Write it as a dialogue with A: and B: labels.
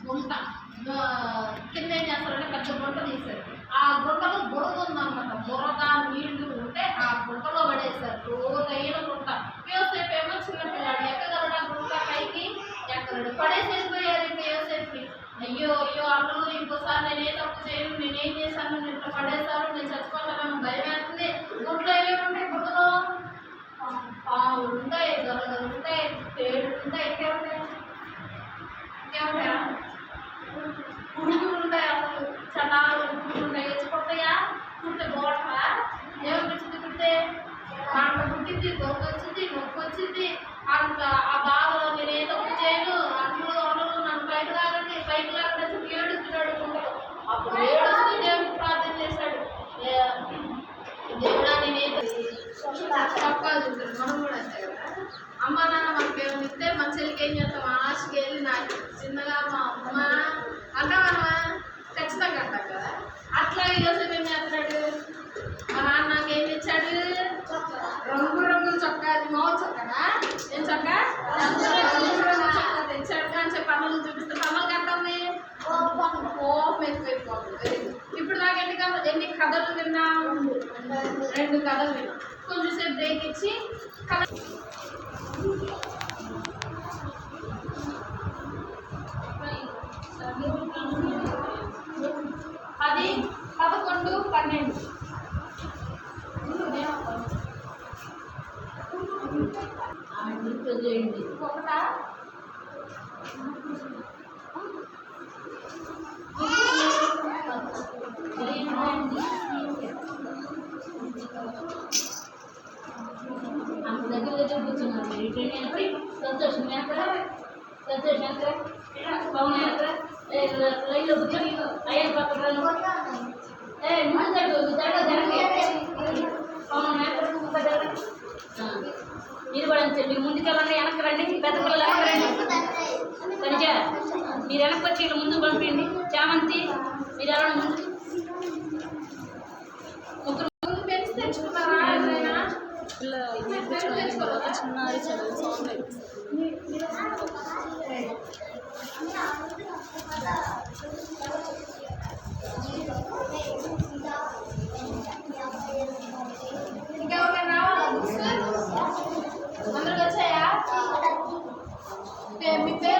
A: గుంట కింద ఏం చేస్తారంటే పెద్ద గుంట తీశారు. ఆ గుంటలో బురద ఉందన్నమాట. బురద నీళ్లు ఉంటే ఆ గుంటలో పడేశారు. రోజైన గుంట. యోసేపు ఏమో చిన్నపిల్లాడు, ఎక్కగలడా గుంట పైకి? ఎక్కగలడు. పడేసి వెళ్ళిపోయారు. ఇంకా యోసేపుని అయ్యో అయ్యో అమ్మలు ఇంకోసారి నేనే తప్పు చేయను, నేనేం చేశాను, నేను ఇట్లా పడేశాను, నేను చచ్చిపోతాను భయం వేస్తుంది. గుంట్లో ఏమేమి ఉంటాయి? బురదలో పాములు ఉంటాయి, దొరగలు ఉంటాయి, తేళ్ళు ఉంటాయి, ఇంకేముంటాయి? ఇంకేముంటాయా? పురుగులు ఉంటాయి. అసలు చటాలు పురుగులు ఉంటాయి. వచ్చి పుట్టయా? పుట్టే బోటా ఏమనిపించింది? పుట్టే దాంట్లో పుట్టింది, దొంగ వచ్చింది, నొప్పి వచ్చింది. అంత ఆ బాధలో నేను ఏ తప్పు చేయను, అన్నులు అన్నులు నన్ను బయట లాగండి, బయట లాగండి చెప్పి ఏడుస్తున్నాడు గుంటలో. అప్పుడు ఏడుస్తూ దేవుడికి ప్రార్థన చేశాడు. దేవుడా నేనే చొక్కాలు చూసాడు. మనం కూడా అంతే కదా. అమ్మ నాన్న మనకి ఏమైనా ఇస్తే మన చెల్లికి ఏం చేస్తాం? ఆశకి వెళ్ళి నాకు చిన్నగా మా అమ్మ అంటామా? ఖచ్చితంగా అంటాం కదా. అట్లా ఈరోజు ఏం చేస్తున్నాడు? మా నాన్న నాకు ఏం తెచ్చాడు? రంగు రంగుల చొక్కా. అది మామూలు చొక్కానా? ఏం చొక్కా? రంగు రంగుల చొక్కా తెచ్చాడు అని చెప్పి అమ్మలు చూపిస్తే అమ్మలు కట్టాలి. కోపం ఎక్కువైపోతుంది. ఇప్పుడు నాకు ఎన్ని కథలు విన్నా? 2 కథలు విన్నా. కొంచెంసేపు బ్రేక్ ఇచ్చి కథ 10, 11, 12 ఒకటా? అంత దగ్గర దగ్గర కూర్చున్నారు. సంతోషం ఎక్కడ? సంతోషం ఎక్కడ? పవన్ ఎక్కడ? లైన్లో కూర్చొని అయ్యారు పక్కన ముందు పవన్ ఎక్కడ? మీరు కూడా అంతే. మీరు ముందుకెళ్ళండి, వెనక్కి రండి. పెద్ద పిల్లలు వెనక్కి రండి. కనిజ మీరు వెనక్కి వచ్చి ఇలా ముందు పంపించండి. చామంతి మీరు ఎవరైనా ముందు ముగ్గురు పెంచి తెచ్చుకున్నారా? చిన్న ఇంకెవరైనా రావాలా? బుక్స్ అందరికి వచ్చాయా? మీ పేరు